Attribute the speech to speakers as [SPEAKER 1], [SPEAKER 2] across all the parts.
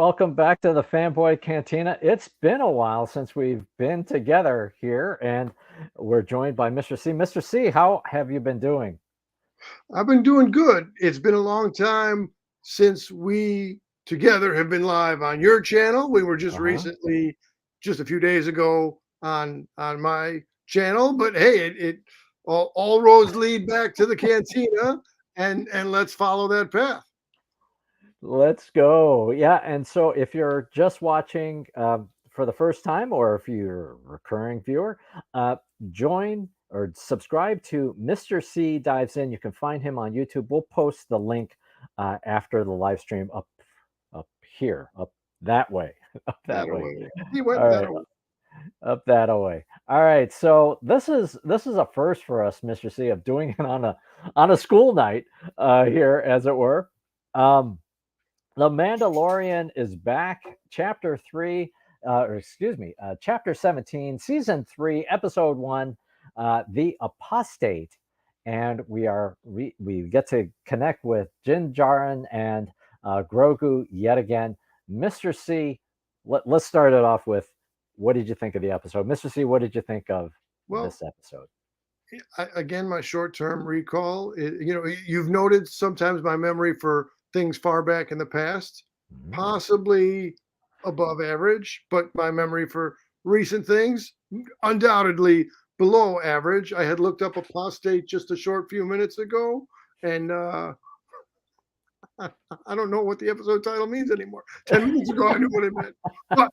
[SPEAKER 1] welcome back to the Fanboy Cantina. It's been a while since we've been together here, and we're joined by Mr. C. Mr. C, how have you been doing?
[SPEAKER 2] I've been doing good. It's been a long time since we together have been live on your channel. We were just
[SPEAKER 1] Uh-huh.
[SPEAKER 2] recently, just a few days ago, on my channel. But hey, all roads lead back to the cantina, and let's follow that path.
[SPEAKER 1] Let's go. Yeah, and so if you're just watching for the first time, or if you're a recurring viewer, uh, join or subscribe to Mr. C Dives In. You can find him on YouTube. We'll post the link after the live stream up here, up that way, up
[SPEAKER 2] That
[SPEAKER 1] that way.
[SPEAKER 2] away. He went
[SPEAKER 1] All
[SPEAKER 2] that
[SPEAKER 1] right.
[SPEAKER 2] away.
[SPEAKER 1] Up that away. All right. So this is a first for us, Mr. C, of doing it on a school night here, as it were. Um, the Mandalorian is back, chapter three, or excuse me, chapter 17, season three, episode one, the Apostate, and we get to connect with Din Djarin and Grogu yet again. Mr. C, let's start it off with what did you think of the episode, Mr. C? What did you think of
[SPEAKER 2] Well,
[SPEAKER 1] this episode?
[SPEAKER 2] again, my short-term recall. You've noted sometimes my memory for things far back in the past,
[SPEAKER 1] Mhm.
[SPEAKER 2] possibly above average, but my memory for recent things, undoubtedly below average. I had looked up apostate just a short few minutes ago, and I don't know what the episode title means anymore. 10 minutes ago, I knew what it meant, but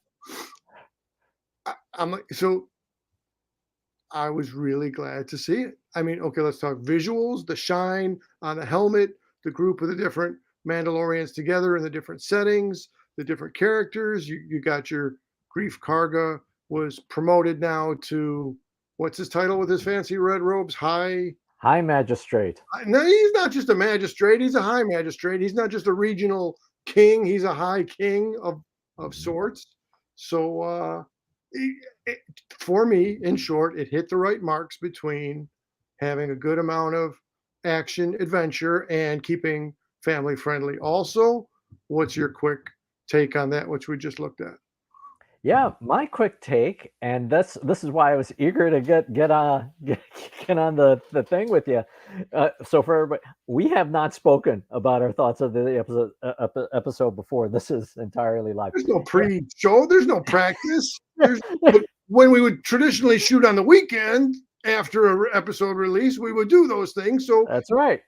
[SPEAKER 2] I'm like, so I was really glad to see it. I mean, okay, let's talk visuals, the shine on the helmet, the group of the different Mandalorians together in the different settings, the different characters. You got your Grief Karga was promoted now to what's his title with his fancy red robes?
[SPEAKER 1] High magistrate.
[SPEAKER 2] No, he's not just a magistrate, he's a high magistrate. He's not just a regional king, he's a high king of
[SPEAKER 1] Mhm.
[SPEAKER 2] sorts. So it, for me, in short, it hit the right marks between having a good amount of action adventure and keeping family friendly. Also, what's your quick take on that, which we just looked at?
[SPEAKER 1] Yeah, my quick take, and this is why I was eager to get on the thing with you. So for everybody, we have not spoken about our thoughts of the episode before. This is entirely live.
[SPEAKER 2] There's no pre-show, there's no practice. There's But when we would traditionally shoot on the weekend after an episode release, we would do those things. So
[SPEAKER 1] That's right.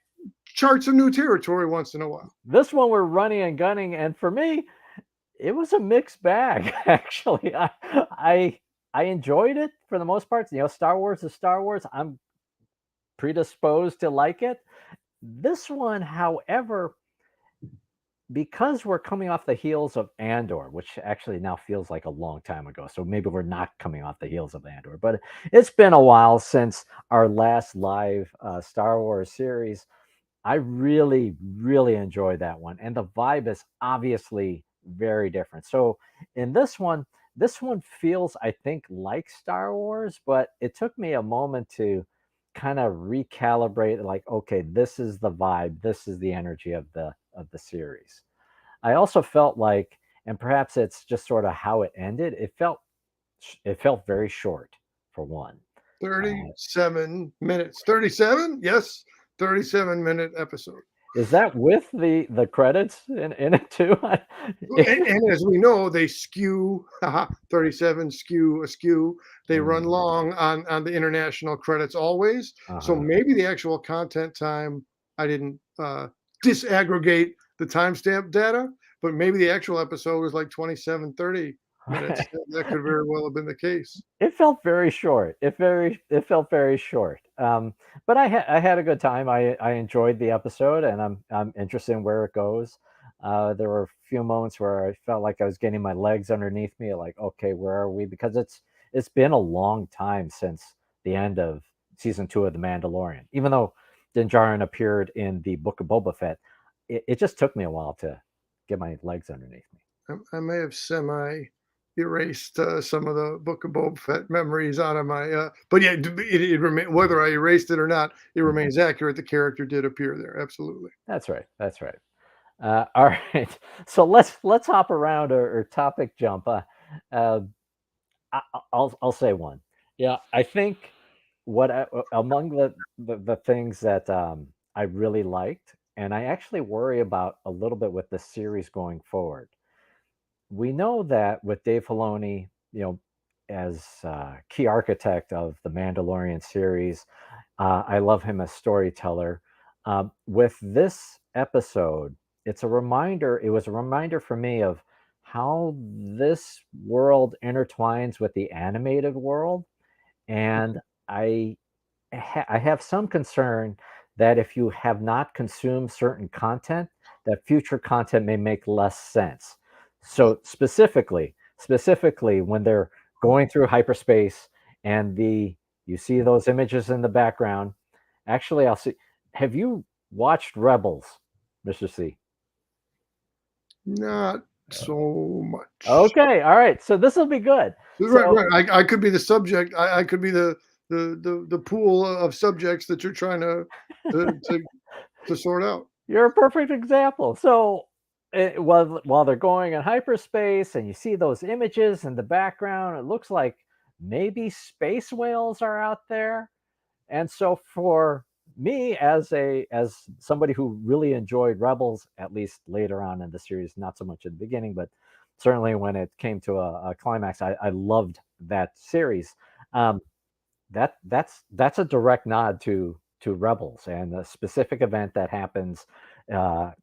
[SPEAKER 2] chart some new territory once in a while.
[SPEAKER 1] This one we're running and gunning, and for me, it was a mixed bag. Actually, I I enjoyed it for the most part. Star Wars is Star Wars. I'm predisposed to like it. This one, however, because we're coming off the heels of Andor, which actually now feels like a long time ago. So maybe we're not coming off the heels of Andor, but it's been a while since our last live Star Wars series. I really, really enjoyed that one. And the vibe is obviously very different. So in this one feels, I think, like Star Wars, but it took me a moment to kind of recalibrate, like, okay, this is the vibe, this is the energy of the series. I also felt like, and perhaps it's just sort of how it ended, it felt very short for one. Uh,
[SPEAKER 2] 37 minutes. 37? Yes. 37-minute episode.
[SPEAKER 1] is that with the credits in it too?
[SPEAKER 2] And as we know, they skew 37 skew askew. They run
[SPEAKER 1] Mm,
[SPEAKER 2] long on the international credits always. So
[SPEAKER 1] uh-huh.
[SPEAKER 2] maybe the actual content time, I didn't disaggregate the timestamp data, but maybe the actual episode was like 27, 30 minutes. That could very well have been the case.
[SPEAKER 1] It felt very short. It felt very short. But I had a good time. I enjoyed the episode, and I'm interested in where it goes. There were a few moments where I felt like I was getting my legs underneath me, like, okay, where are we? Because it's been a long time since the end of season two of The Mandalorian. Even though Din Djarin appeared in the Book of Boba Fett, it just took me a while to get my legs underneath me.
[SPEAKER 2] I may have semi erased some of the Book of Boba Fett memories out of my. But yeah, whether I erased it or not, it
[SPEAKER 1] Mhm.
[SPEAKER 2] remains accurate. The character did appear there, absolutely.
[SPEAKER 1] That's right. That's right. All right. So let's hop around or topic jump. Uh, I'll say one. Yeah, I think among the things that I really liked, and I actually worry about a little bit with the series going forward. We know that with Dave Filoni, as key architect of the Mandalorian series, I love him as storyteller. With this episode, it was a reminder for me of how this world intertwines with the animated world. And I I have some concern that if you have not consumed certain content, that future content may make less sense. So specifically when they're going through hyperspace and the you see those images in the background. Actually, I'll see. Have you watched Rebels, Mr. C?
[SPEAKER 2] Not so much.
[SPEAKER 1] Okay, all right. So this will be good.
[SPEAKER 2] Right,
[SPEAKER 1] So
[SPEAKER 2] right. I could be the subject. I could be the pool of subjects that you're trying to to to sort out.
[SPEAKER 1] you're a perfect example. So while they're going in hyperspace and you see those images in the background, it looks like maybe space whales are out there. And so for me as somebody who really enjoyed Rebels, at least later on in the series, not so much at the beginning, but certainly when it came to a climax, I loved that series. Um, that's a direct nod to Rebels and a specific event that happens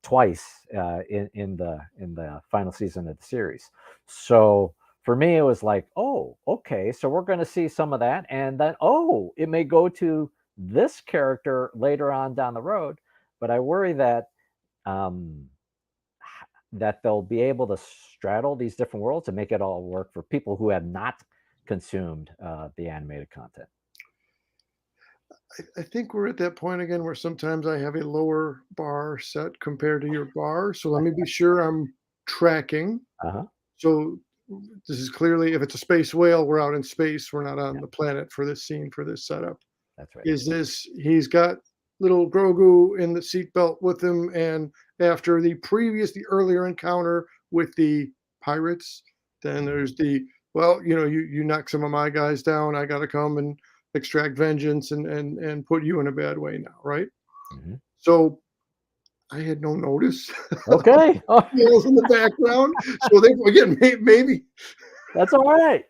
[SPEAKER 1] twice in the final season of the series. So for me, it was like, oh, okay, so we're going to see some of that, and then oh, it may go to this character later on down the road, but I worry that um, that they'll be able to straddle these different worlds and make it all work for people who have not consumed the animated content.
[SPEAKER 2] I think we're at that point again where sometimes I have a lower bar set compared to your bar. So let me be sure I'm tracking.
[SPEAKER 1] Uh-huh.
[SPEAKER 2] So this is clearly, if it's a space whale, we're out in space. We're not on
[SPEAKER 1] Yeah,
[SPEAKER 2] the planet for this scene, for this setup.
[SPEAKER 1] that's right.
[SPEAKER 2] Is this, he's got little Grogu in the seatbelt with him. And after the earlier encounter with the pirates, then
[SPEAKER 1] Mhm.
[SPEAKER 2] there's well, you knock some of my guys down. I got to come and extract vengeance and put you in a bad way now, right?
[SPEAKER 1] Mhm.
[SPEAKER 2] So I had no notice of
[SPEAKER 1] Okay. Oh,
[SPEAKER 2] whales in the background. So they again maybe
[SPEAKER 1] that's all right.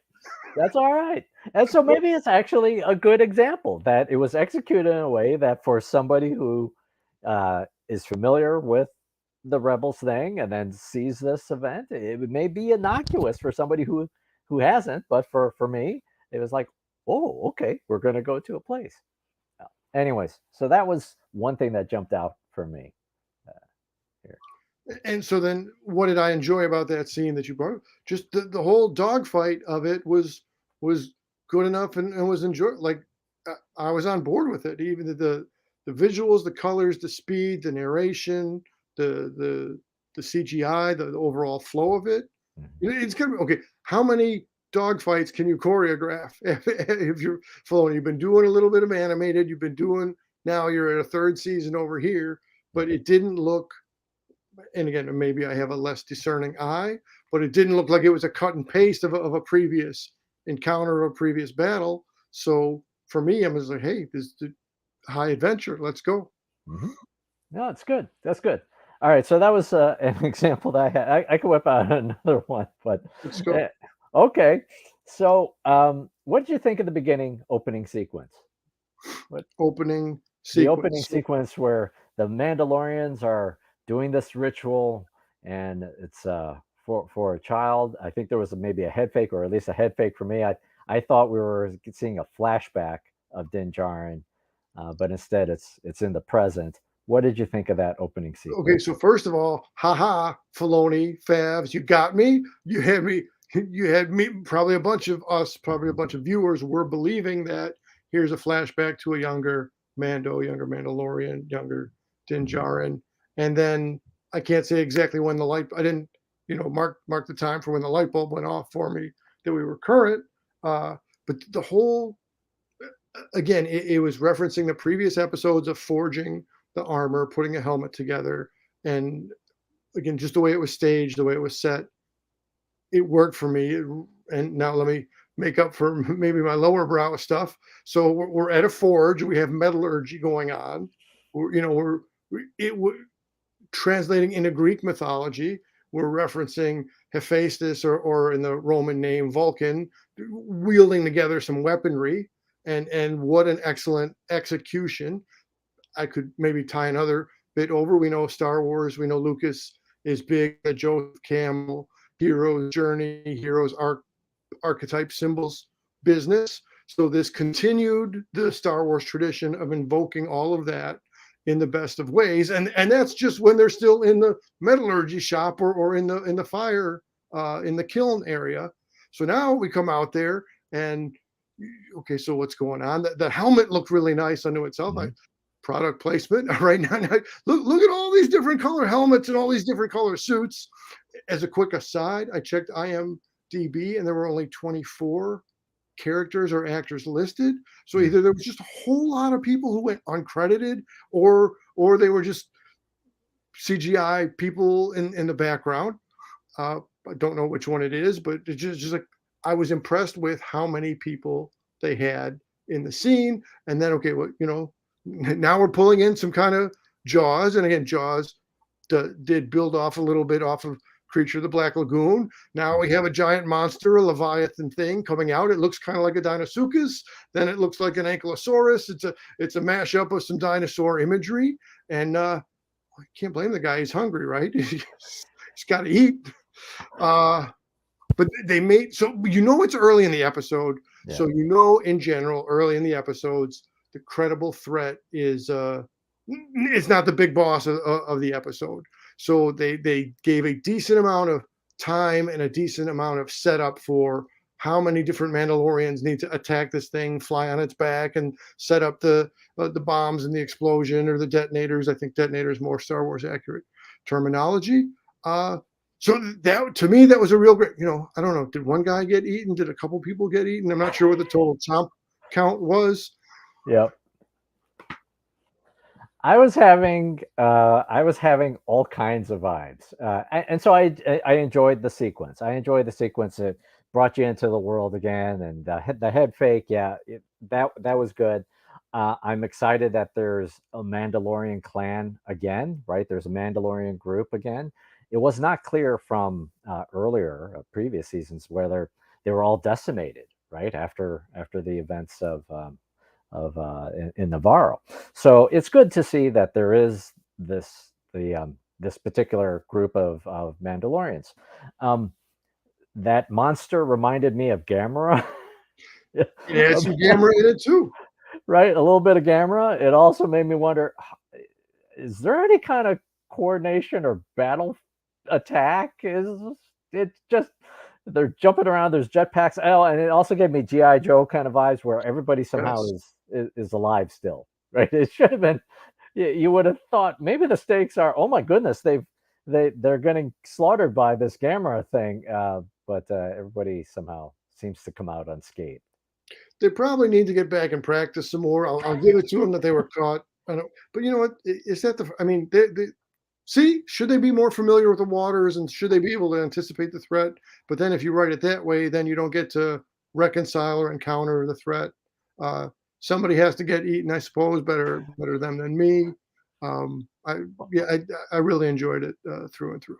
[SPEAKER 1] That's all right. And so maybe it's actually a good example that it was executed in a way that for somebody who is familiar with the Rebels thing and then sees this event, it may be innocuous for somebody who hasn't. But for me, it was like, oh, okay, we're going to go to a place. Anyways, so that was one thing that jumped out for me uh, here.
[SPEAKER 2] and so then what did I enjoy about that scene that you brought up? Just the whole dogfight of it was good enough and was enjoy like I was on board with it. Even the visuals, the colors, the speed, the narration, the CGI, the overall flow of it.
[SPEAKER 1] Mhm.
[SPEAKER 2] It's gonna be okay. How many dogfights can you choreograph if you're following? You've been doing a little bit of animated. You've been doing now. You're at a third season over here, but
[SPEAKER 1] Okay.
[SPEAKER 2] it didn't look. And again, maybe I have a less discerning eye, but it didn't look like it was a cut and paste of a previous encounter or a previous battle. So for me, I was like, hey, this is high adventure. Let's go.
[SPEAKER 1] Hmm. No, it's good. That's good. All right, so that was an example that I had. I could whip out another one, but
[SPEAKER 2] Let's
[SPEAKER 1] eh,
[SPEAKER 2] go.
[SPEAKER 1] okay. So, what did you think of the beginning opening sequence? What
[SPEAKER 2] Opening
[SPEAKER 1] the opening
[SPEAKER 2] sequence. So
[SPEAKER 1] sequence where the Mandalorians are doing this ritual, and it's for a child. I think there was maybe a head fake, or at least a head fake for me. I thought we were seeing a flashback of Din Djarin, but instead it's in the present. What did you think of that opening
[SPEAKER 2] okay,
[SPEAKER 1] sequence?
[SPEAKER 2] so first of all, haha, Filoni, Favs, you got me. You had me. You had me. Probably a bunch of us, probably a bunch of viewers were believing that here's a flashback to a younger Mando, younger Mandalorian, younger Din
[SPEAKER 1] Mhm.
[SPEAKER 2] Djarin, and then I can't say exactly when the light. I didn't, mark the time for when the light bulb went off for me that we were current. But the whole again, it was referencing the previous episodes of forging the armor, putting a helmet together, and again, just the way it was staged, the way it was set, it worked for me. And now let me make up for maybe my lower brow stuff. So we're at a forge. We have metallurgy going on. We're translating into Greek mythology. We're referencing Hephaestus or in the Roman name Vulcan, wielding together some weaponry. And what an excellent execution. I could maybe tie another bit over. We know Star Wars. We know Lucas is big. The Joseph Campbell hero's journey, hero's archetype symbols business. So this continued the Star Wars tradition of invoking all of that in the best of ways, and that's just when they're still in the metallurgy shop or in the fire in the kiln area. So now we come out there and okay, so what's going on? The helmet looked really nice unto itself.
[SPEAKER 1] Mhm.
[SPEAKER 2] Product placement right now. Look at all these different color helmets and all these different color suits. As a quick aside, I checked IMDb and there were only 24 characters or actors listed. So either there was just a whole lot of people who went uncredited, or they were just CGI people in the background. I don't know which one it is, but it's just like I was impressed with how many people they had in the scene. And then okay, well, now we're pulling in some kind of Jaws, and again, Jaws did build off a little bit off of Creature of the Black Lagoon. Now we have a giant monster, a Leviathan thing coming out. It looks kind of like a Dinosuchus. Then it looks like an Ankylosaurus. It's a mashup of some dinosaur imagery. And I can't blame the guy. He's hungry, right? He's got to eat. But they made, so it's early in the episode.
[SPEAKER 1] Yeah.
[SPEAKER 2] So in general, early in the episodes, the credible threat is it's not the big boss of the episode. So they gave a decent amount of time and a decent amount of setup for how many different Mandalorians need to attack this thing, fly on its back, and set up the bombs and the explosion or the detonators. I think detonator is more Star Wars accurate terminology. So that, to me, that was a real great. I don't know. Did one guy get eaten? Did a couple people get eaten? I'm not sure what the total count was.
[SPEAKER 1] Yep. I was having all kinds of vibes, and so I enjoyed the sequence. I enjoyed the sequence that brought you into the world again, and the head fake. Yeah, that was good. I'm excited that there's a Mandalorian clan again. Right, there's a Mandalorian group again. It was not clear from earlier previous seasons whether they were all decimated. Right after the events of in Navarro. So it's good to see that there is this particular group of Mandalorians. That monster reminded me of Gamera.
[SPEAKER 2] It had some Gamera in it too.
[SPEAKER 1] Right, a little bit of Gamera. It also made me wonder: is there any kind of coordination or battle attack? Is it just they're jumping around? There's jetpacks. Oh, and it also gave me GI Joe kind of vibes where everybody somehow is alive still. Right? It should have been. You would have thought maybe the stakes are. Oh my goodness, they're getting slaughtered by this Gamera thing. But everybody somehow seems to come out unscathed.
[SPEAKER 2] They probably need to get back and practice some more. I'll give it to them that they were caught. But you know what? Is that I mean, see, should they be more familiar with the waters and should they be able to anticipate the threat? But then if you write it that way, then you don't get to reconcile or encounter the threat. Somebody has to get eaten, I suppose, better them than me. I really enjoyed it through and through.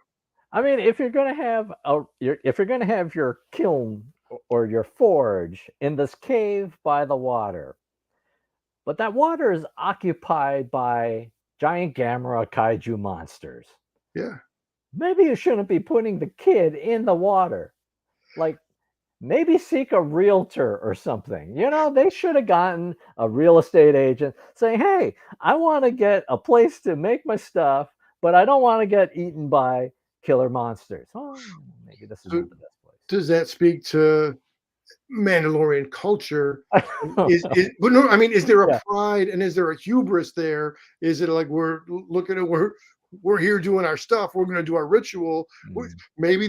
[SPEAKER 1] I mean, if you're going to have your kiln or your forge in this cave by the water, but that water is occupied by giant Gamera kaiju monsters.
[SPEAKER 2] Yeah.
[SPEAKER 1] Maybe you shouldn't be putting the kid in the water. Like, maybe seek a realtor or something. They should have gotten a real estate agent saying, hey, I want to get a place to make my stuff, but I don't want to get eaten by killer monsters. Oh, maybe this is not the best place.
[SPEAKER 2] Does that speak to Mandalorian culture? But no, I mean, is there a pride and is there a hubris there? Is it like we're here doing our stuff, we're going to do our ritual? Maybe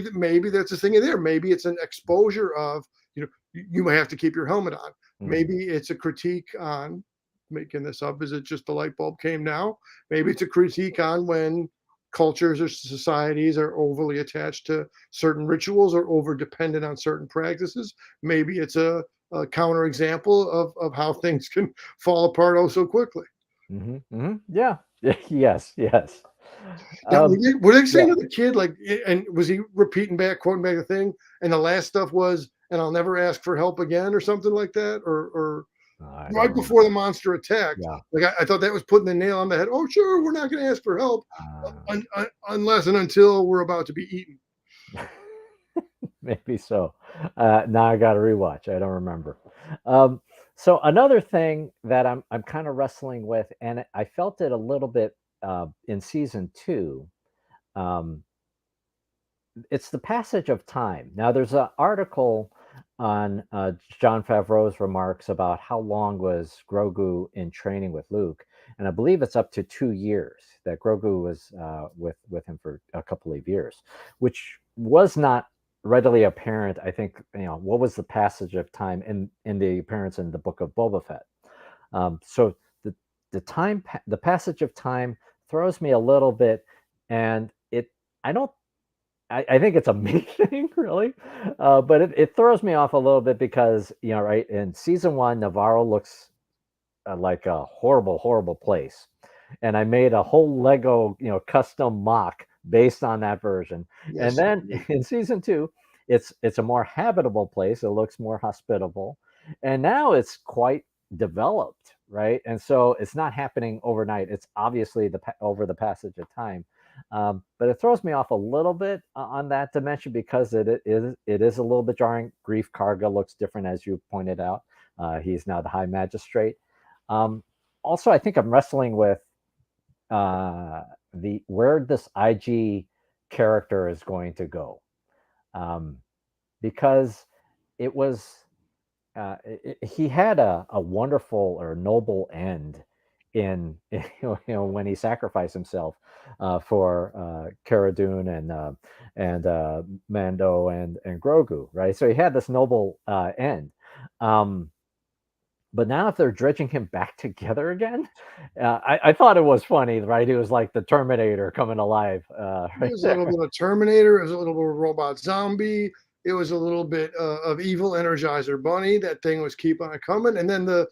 [SPEAKER 2] that's a thing in there. Maybe it's an exposure of you might have to keep your helmet on. Maybe it's a critique on making this up. Is it just the light bulb came now? Maybe it's a critique on when cultures or societies are overly attached to certain rituals or over dependent on certain practices. Maybe it's a counterexample of how things can fall apart oh so quickly.
[SPEAKER 1] Yeah. Yes, yes.
[SPEAKER 2] Now,
[SPEAKER 1] Um,
[SPEAKER 2] were they saying
[SPEAKER 1] yeah.
[SPEAKER 2] to the kid, like, and was he repeating back, quoting back the thing? And the last stuff was, and I'll never ask for help again, or something like that, or
[SPEAKER 1] I don't
[SPEAKER 2] right before the
[SPEAKER 1] remember.
[SPEAKER 2] monster attacked.
[SPEAKER 1] Yeah.
[SPEAKER 2] Like I thought that was putting the nail on the head. Oh, sure, we're not going to ask for help
[SPEAKER 1] Uh,
[SPEAKER 2] unless and until we're about to be eaten.
[SPEAKER 1] Maybe so. Now I got to rewatch. I don't remember. Um, so another thing that I'm kind of wrestling with, and I felt it a little bit in season two. Um, it's the passage of time. Now, there's an article on John Favreau's remarks about how long was Grogu in training with Luke, and I believe it's up to 2 years that Grogu was with him for a couple of years, which was not readily apparent. I think what was the passage of time in the appearance in the book of Boba Fett. So the passage of time throws me a little bit, and it I don't I think it's a me thing, really, but it throws me off a little bit because right in season one, Navarro looks like a horrible, horrible place, and I made a whole Lego custom mock based on that version, and
[SPEAKER 2] Yes,
[SPEAKER 1] then in season two, it's a more habitable place. It looks more hospitable, and now it's quite developed, right? And so it's not happening overnight. It's obviously over the passage of time. But it throws me off a little bit on that dimension because it is a little bit jarring. Grief Karga looks different, as you pointed out. He's now the High Magistrate. Um, Also, I think I'm wrestling with the where this IG character is going to go, um, because it was he had a wonderful or noble end in when he sacrificed himself for Cara Dune and Mando and Grogu, right? So he had this noble end. Um, but now if they're dredging him back together again, I thought it was funny, right? He was like the Terminator coming alive,
[SPEAKER 2] it
[SPEAKER 1] right
[SPEAKER 2] was a little
[SPEAKER 1] there.
[SPEAKER 2] bit of Terminator. It was a little bit of robot zombie. It was a little bit of evil Energizer Bunny. That thing was keep on coming, and then the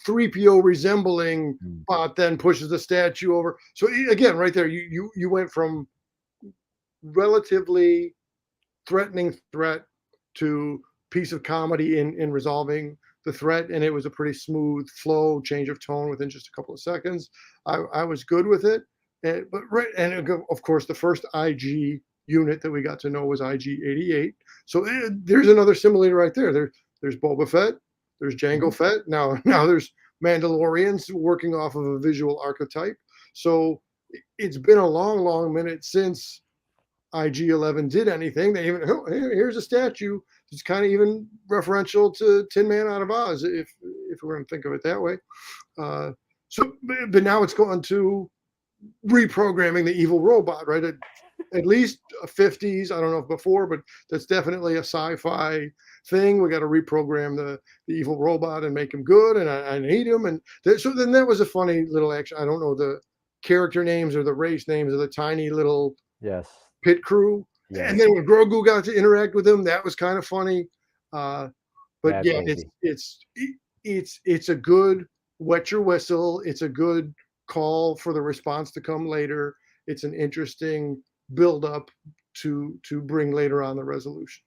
[SPEAKER 2] 3PO resembling
[SPEAKER 1] Mm.
[SPEAKER 2] bot then pushes the statue over. So again, right there, you went from relatively threatening threat to piece of comedy in resolving the threat, and it was a pretty smooth flow, change of tone within just a couple of seconds. I was good with it, but right, and of course, the first IG unit that we got to know was IG-88. So there's another simile right there. There's Boba Fett, there's Jango
[SPEAKER 1] Mhm.
[SPEAKER 2] Fett. Now there's Mandalorians working off of a visual archetype. So it's been a long, long minute since IG-11 did anything. They even, oh, here's a statue. It's kind of even referential to Tin Man out of Oz, if we're going to think of it that way. Uh, so, but now it's going to reprogramming the evil robot, right? At least 50s. I don't know if before, but that's definitely a sci-fi thing. We got to reprogram the evil robot and make him good, and I need him. And so then that was a funny little action. I don't know the character names or the race names of the tiny little
[SPEAKER 1] Yes,
[SPEAKER 2] pit crew. And
[SPEAKER 1] yes,
[SPEAKER 2] then when Grogu got to interact with him, that was kind of funny. Uh, but
[SPEAKER 1] bad
[SPEAKER 2] yeah,
[SPEAKER 1] baby.
[SPEAKER 2] it's a good wet your whistle. It's a good call for the response to come later. It's an interesting build up to bring later on the resolution.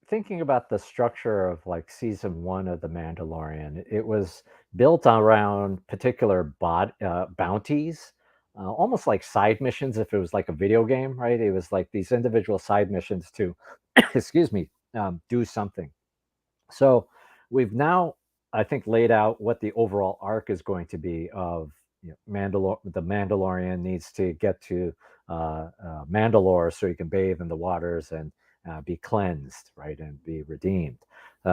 [SPEAKER 1] Thinking about the structure of like season one of The Mandalorian, it was built around particular bounties, almost like side missions. If it was like a video game, right? It was like these individual side missions to, excuse me, do something. So we've now, I think, laid out what the overall arc is going to be of the Mandalorian needs to get to Mandalore so he can bathe in the waters and be cleansed, right, and be redeemed.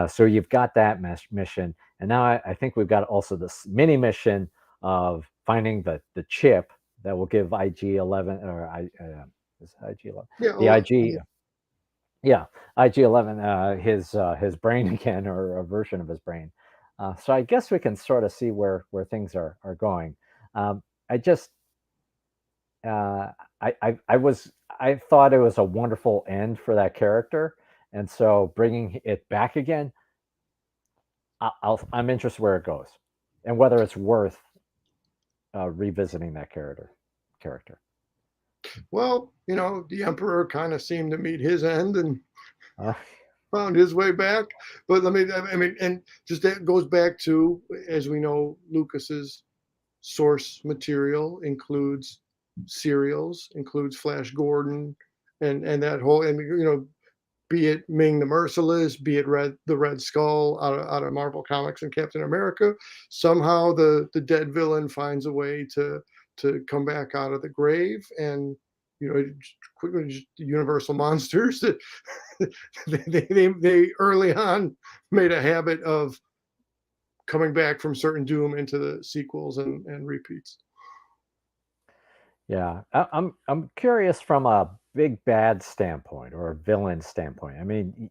[SPEAKER 1] So you've got that mission, and now I think we've got also this mini mission of finding the chip that will give IG-11 or is it IG-11
[SPEAKER 2] Yeah,
[SPEAKER 1] the IG yeah, IG-11, his brain again, or a version of his brain. So I guess we can sort of see where things are going. Um, I just I thought it was a wonderful end for that character, and so bringing it back again, I'm interested where it goes, and whether it's worth revisiting that character.
[SPEAKER 2] Well, the emperor kind of seemed to meet his end and
[SPEAKER 1] Uh,
[SPEAKER 2] found his way back. But I mean, and just that goes back to, as we know, Lucas's source material includes serials, includes Flash Gordon, and that whole, and be it Ming the Merciless, be it the Red Skull out of Marvel Comics and Captain America. Somehow the dead villain finds a way to come back out of the grave, and quickly just universal monsters that they early on made a habit of coming back from certain doom into the sequels and repeats.
[SPEAKER 1] yeah, I'm curious from a big bad standpoint or a villain standpoint. I mean,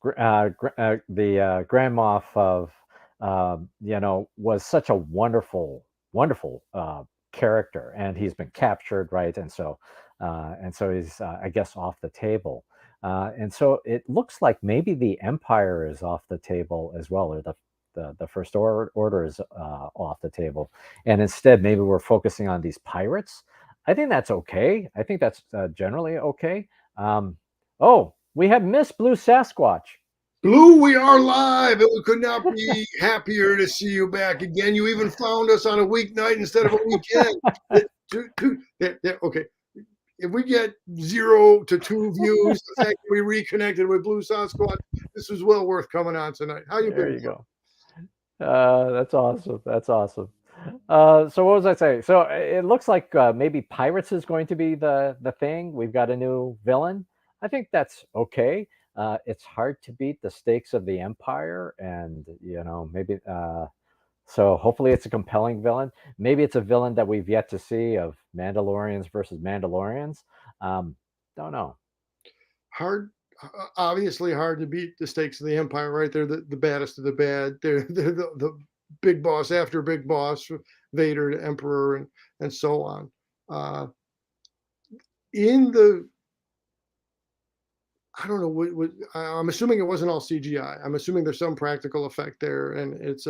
[SPEAKER 1] the Grand Moff of was such a wonderful character, and he's been captured, right? And so he's I guess off the table. And so it looks like maybe the Empire is off the table as well, or the First Order is off the table, and instead maybe we're focusing on these pirates. I think that's okay. I think that's generally okay. Oh, we have Miss Blue Sasquatch.
[SPEAKER 2] Blue, we are live. We could not be happier to see you back again. You even found us on a weeknight instead of a weekend. Okay. If we get 0 to 2 views, the fact that we reconnected with Blue Sasquatch, this was well worth coming on tonight. How you
[SPEAKER 1] There
[SPEAKER 2] been?
[SPEAKER 1] you go. That's awesome. That's awesome. So what was I saying? So it looks like maybe pirates is going to be the thing. We've got a new villain. I think that's okay. It's hard to beat the stakes of the Empire, and maybe. So hopefully it's a compelling villain. Maybe it's a villain that we've yet to see of Mandalorians versus Mandalorians. Don't know.
[SPEAKER 2] Hard, obviously hard to beat the stakes of the Empire, right? They're the baddest of the bad. They're the big boss after big boss, Vader to Emperor, and so on. In the I don't know what I'm assuming it wasn't all CGI. I'm assuming there's some practical effect there, and it's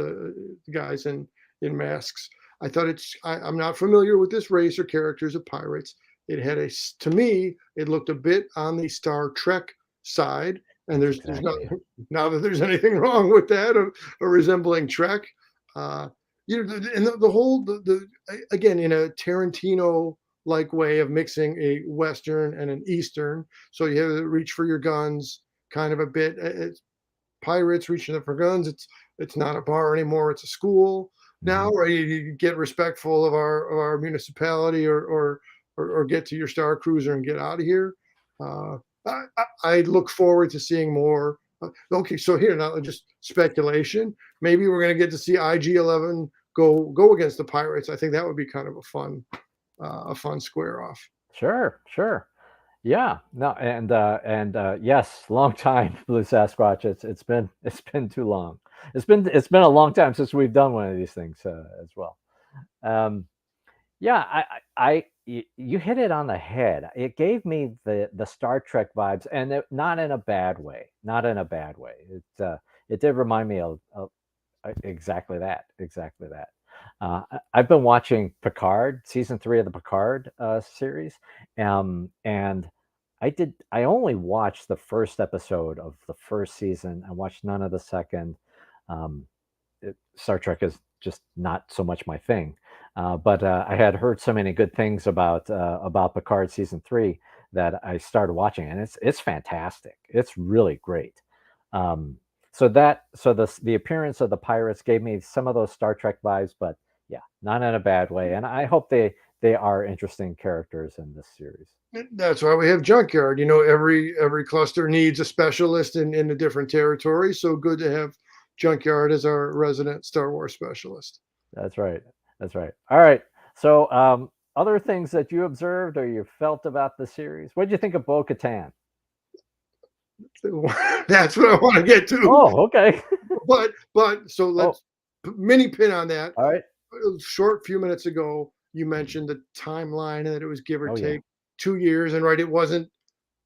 [SPEAKER 2] guys in masks. I thought I'm not familiar with this race or characters of pirates. It had to me, it looked a bit on the Star Trek side, and there's
[SPEAKER 1] Exactly.
[SPEAKER 2] not that there's anything wrong with that or resembling Trek. And the whole again in a Tarantino like way of mixing a Western and an Eastern. So you have to reach for your guns kind of a bit. It's pirates reaching for guns. It's not a bar anymore. It's a school now,
[SPEAKER 1] Mhm.
[SPEAKER 2] where you get respectful of our municipality or get to your Star Cruiser and get out of here. I look forward to seeing more. Okay, so here now, just speculation. Maybe we're going to get to see IG-11 go against the pirates. I think that would be kind of a fun square off.
[SPEAKER 1] Sure. Yeah. No. And yes, long time, Blue Sasquatch. It's been too long. It's been a long time since we've done one of these things as well. Um, yeah. You hit it on the head. It gave me the Star Trek vibes, and not in a bad way. Not in a bad way. It did remind me of exactly that. Exactly that. I've been watching Picard, season 3 of the Picard series, and I only watched the first episode of the first season. I watched none of the second. Um, Star Trek is just not so much my thing, but I had heard so many good things about Picard season 3 that I started watching, and it's fantastic. It's really great. Um, so the appearance of the pirates gave me some of those Star Trek vibes, but yeah, not in a bad way. And I hope they are interesting characters in this series.
[SPEAKER 2] That's why we have Junkyard. Every cluster needs a specialist in a different territory. So good to have Junkyard as our resident Star Wars specialist.
[SPEAKER 1] That's right. That's right. All right. So other things that you observed or you felt about the series. What did you think of Bo-Katan?
[SPEAKER 2] That's what I want to get to.
[SPEAKER 1] Oh, okay.
[SPEAKER 2] But so let's mini pin on that.
[SPEAKER 1] All right.
[SPEAKER 2] A short few minutes ago, you mentioned the timeline and that it was give or
[SPEAKER 1] Oh yeah.
[SPEAKER 2] take 2 years, and right, it wasn't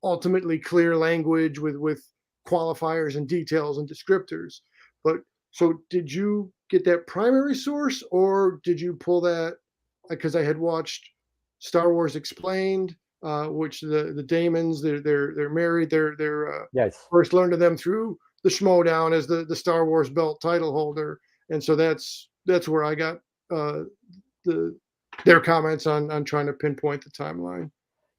[SPEAKER 2] ultimately clear language with qualifiers and details and descriptors. But so did you get that primary source, or did you pull that? Because I had watched Star Wars Explained, which the Damons, they're married. They're
[SPEAKER 1] Yes.
[SPEAKER 2] first learned of them through the Schmodown as the Star Wars belt title holder, and so that's where I got uh, the their comments on trying to pinpoint the timeline.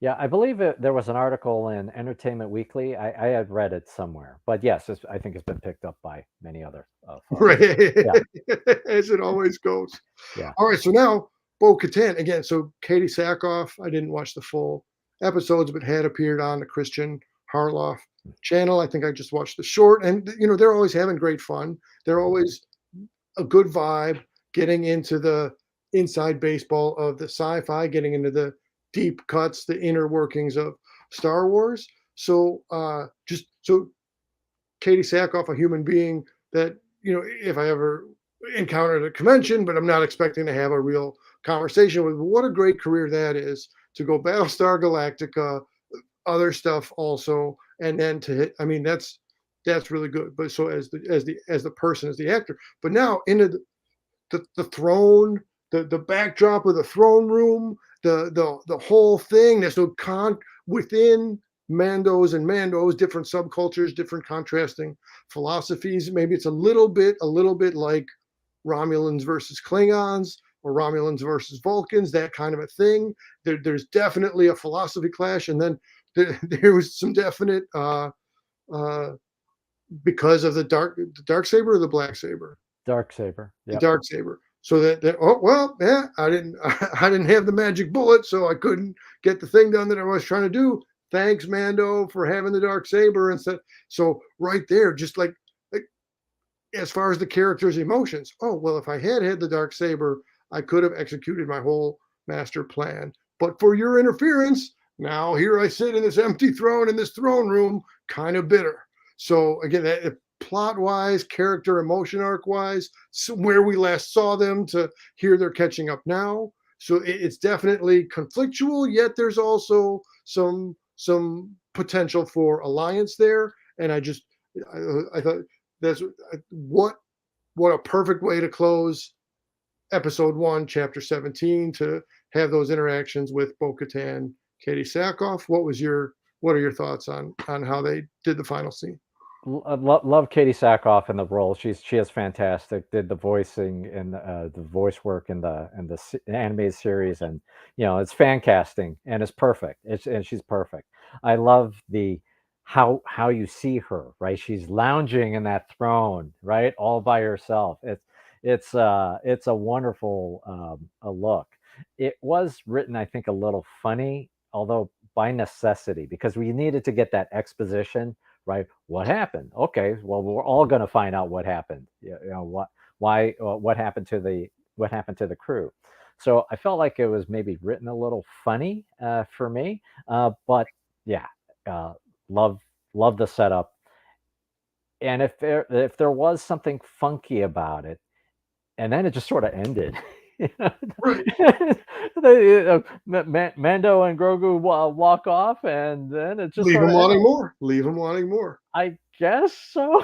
[SPEAKER 1] Yeah, I believe there was an article in Entertainment Weekly. I had read it somewhere, but yes, I think it's been picked up by many other folks.
[SPEAKER 2] Right,
[SPEAKER 1] Yeah,
[SPEAKER 2] as it always goes.
[SPEAKER 1] yeah.
[SPEAKER 2] All right, so now Bo Katan again. So Katie Sackhoff, I didn't watch the full episodes, but had appeared on the Christian Harloff channel. I think I just watched the short, and they're always having great fun. They're always a good vibe, getting into the inside baseball of the sci-fi, getting into the deep cuts, the inner workings of Star Wars. So just so Katie Sackhoff, a human being that, if I ever encountered at a convention, but I'm not expecting to have a real conversation with. What a great career that is, to go Battlestar Galactica, other stuff also, and then to hit. I mean, that's really good. But so as the person, as the actor, but now into the throne, the backdrop of the throne room, the whole thing. There's no within Mando's different subcultures, different contrasting philosophies. Maybe it's a little bit like Romulans versus Klingons, or Romulans versus Vulcans, that kind of a thing. There's definitely a philosophy clash, and then there was some definite uh, because of the dark saber or the black saber.
[SPEAKER 1] Dark saber.
[SPEAKER 2] The
[SPEAKER 1] Yep.
[SPEAKER 2] dark saber. So that oh well, yeah, I didn't I didn't have the magic bullet, so I couldn't get the thing done that I was trying to do. Thanks, Mando, for having the dark saber instead. So right there, just like as far as the character's emotions. Oh well, if I had the dark saber, I could have executed my whole master plan. But for your interference, now here I sit in this empty throne in this throne room, kind of bitter. So again, plot wise, character emotion arc wise, so where we last saw them to here they're catching up now. So it's definitely conflictual, yet there's also some potential for alliance there. And I thought that's what a perfect way to close episode 1, chapter 17, to have those interactions with Bo-Katan, Katie Sackhoff. What are your thoughts on how they did the final scene?
[SPEAKER 1] Love Katie Sackhoff in the role. She is fantastic. Did the voicing and the voice work in the animated series, and it's fan casting, and it's perfect. And she's perfect. I love the how you see her, right? She's lounging in that throne, right, all by herself. It's a wonderful a look. It was written, I think, a little funny, although by necessity, because we needed to get that exposition, right? What happened? Okay, well, we're all going to find out what happened. What happened to the crew. So I felt like it was maybe written a little funny for me, but yeah, uh, love love the setup. And if there was something funky about it, and then it just sort of ended. You know?
[SPEAKER 2] Right.
[SPEAKER 1] Mando and Grogu walk off, and then it just
[SPEAKER 2] Leave
[SPEAKER 1] sort
[SPEAKER 2] them
[SPEAKER 1] of
[SPEAKER 2] wanting
[SPEAKER 1] ended.
[SPEAKER 2] more. Leave them wanting more.
[SPEAKER 1] I guess so.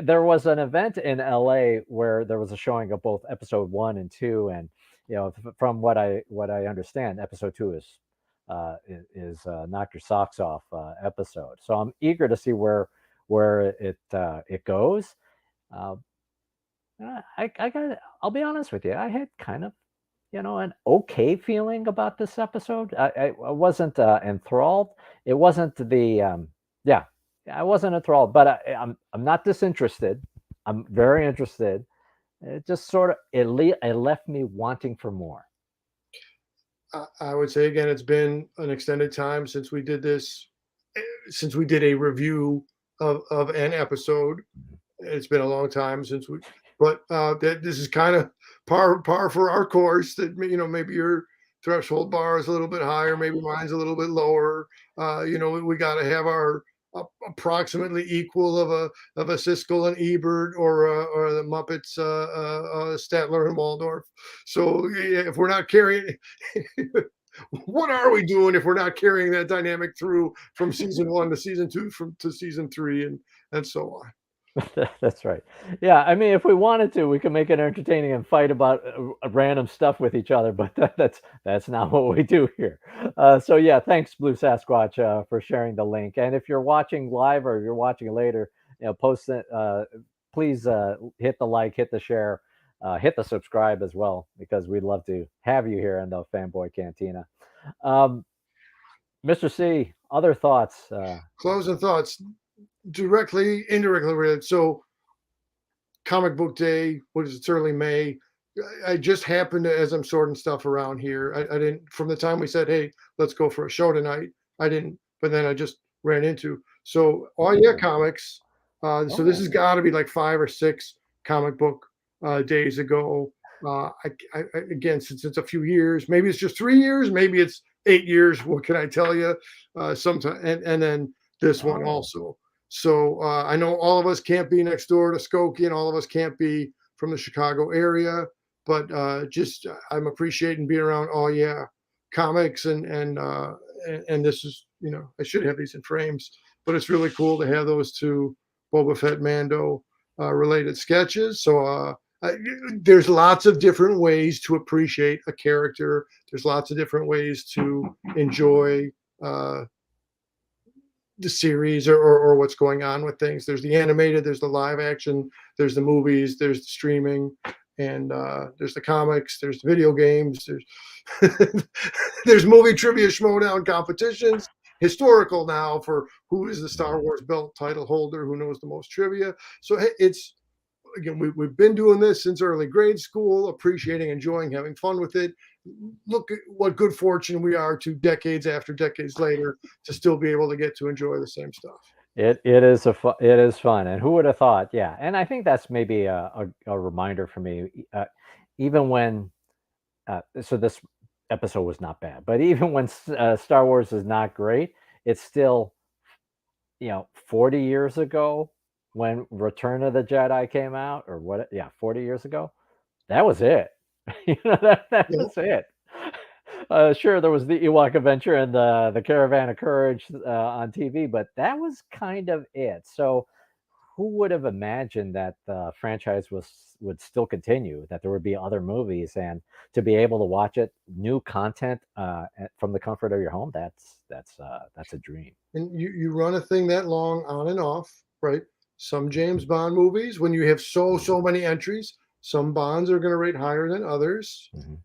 [SPEAKER 1] There was an event in LA where there was a showing of both episode 1 and 2, and from what I understand, episode 2 is knock your socks off episode. So I'm eager to see where it goes. Uh, I got. I'll be honest with you. I had kind of an okay feeling about this episode. I wasn't enthralled. It wasn't yeah, I wasn't enthralled, but I'm not disinterested. I'm very interested. It just sort of it left me wanting for more.
[SPEAKER 2] I would say again, it's been an extended time since we did this, since we did a review of an episode. It's been a long time since but this is kind of par for our course. That maybe your threshold bar is a little bit higher, maybe mine's a little bit lower. We got to have approximately equal of a Siskel and Ebert or the Muppets, Statler and Waldorf. So yeah, if we're not carrying, what are we doing if we're not carrying that dynamic through from season one to season two, from to season three, and so on.
[SPEAKER 1] That's right. Yeah, I mean, if we wanted to, we could make it entertaining and fight about random stuff with each other, but that's not what we do here. So yeah, thanks, Blue Sasquatch, for sharing the link. And if you're watching live or you're watching it later, post it. Please hit the like, hit the share, hit the subscribe as well, because we'd love to have you here in the Fanboy Cantina. Um, Mr. C, other thoughts?
[SPEAKER 2] Closing thoughts, directly, indirectly related. So comic book day, what is it? It's early May. I just happened to, as I'm sorting stuff around here, I didn't, from the time we said, hey, let's go for a show tonight, I didn't, but then I just ran into, so, oh yeah, comics. So this
[SPEAKER 1] Oh,
[SPEAKER 2] has got to be like 5 or 6 comic book days ago. Again, since it's a few years, maybe it's just 3 years, maybe it's 8 years. What can I tell you? Sometime, and then this one
[SPEAKER 1] oh,
[SPEAKER 2] also. So I know all of us can't be next door to Skokie, and all of us can't be from the Chicago area, but just I'm appreciating being around. Oh yeah, comics and this is, I should have these in frames, but it's really cool to have those two Boba Fett Mando related sketches. So there's lots of different ways to appreciate a character. There's lots of different ways to enjoy uh, the series or what's going on with things. There's the animated, there's the live action, there's the movies, there's the streaming, and there's the comics, there's the video games, there's there's movie trivia showdown competitions, historical now for who is the Star Wars belt title holder, who knows the most trivia. So it's, again, we've been doing this since early grade school, appreciating, enjoying, having fun with it. Look at what good fortune we are to decades after decades later to still be able to get to enjoy the same stuff.
[SPEAKER 1] it is it is fun, and who would have thought? Yeah, and I think that's maybe a reminder for me, even when so this episode was not bad, but even when Star Wars is not great, it's still 40 years ago when Return of the Jedi came out, or what? Yeah, 40 years ago. That was it. That
[SPEAKER 2] Yeah.
[SPEAKER 1] was it. Sure, there was the Ewok Adventure and the Caravan of Courage on TV, but that was kind of it. So, who would have imagined that the franchise would still continue? That there would be other movies, and to be able to watch it, new content from the comfort of your home. That's a dream.
[SPEAKER 2] And you run a thing that long on and off, right? Some James Bond movies, when you have so many entries, some Bonds are going to rate higher than others.
[SPEAKER 1] Mhm.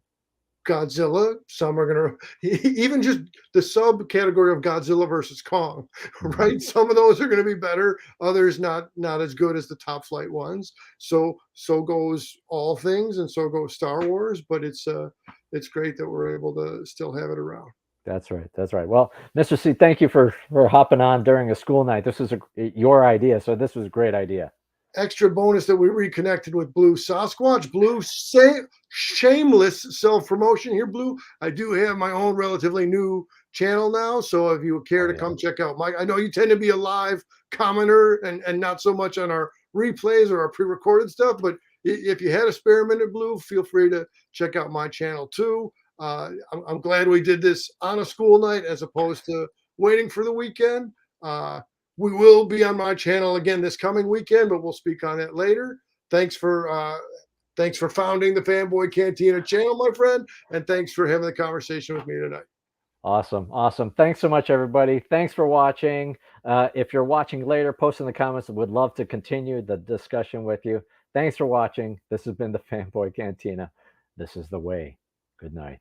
[SPEAKER 2] Godzilla, some are going to, even just the subcategory of Godzilla versus Kong,
[SPEAKER 1] Mhm.
[SPEAKER 2] right? Some of those are going to be better, others not as good as the top flight ones. So goes all things, and so goes Star Wars. But it's great that we're able to still have it around.
[SPEAKER 1] That's right. That's right. Well, Mr. C, thank you for hopping on during a school night. This was your idea, so this was a great idea.
[SPEAKER 2] Extra bonus that we reconnected with Blue Sasquatch. Blue, shameless self promotion here, Blue. I do have my own relatively new channel now, so if you care
[SPEAKER 1] Oh
[SPEAKER 2] to
[SPEAKER 1] yeah.
[SPEAKER 2] come check out Mike, I know you tend to be a live commenter and not so much on our replays or our pre-recorded stuff, but if you had a spare minute, Blue, feel free to check out my channel too. I'm glad we did this on a school night as opposed to waiting for the weekend. We will be on my channel again this coming weekend, but we'll speak on that later. Thanks for thanks for founding the Fanboy Cantina channel, my friend, and thanks for having the conversation with me tonight.
[SPEAKER 1] Awesome. Awesome. Thanks so much, everybody. Thanks for watching. If you're watching later, post in the comments. Would love to continue the discussion with you. Thanks for watching. This has been the Fanboy Cantina. This is the way. Good night.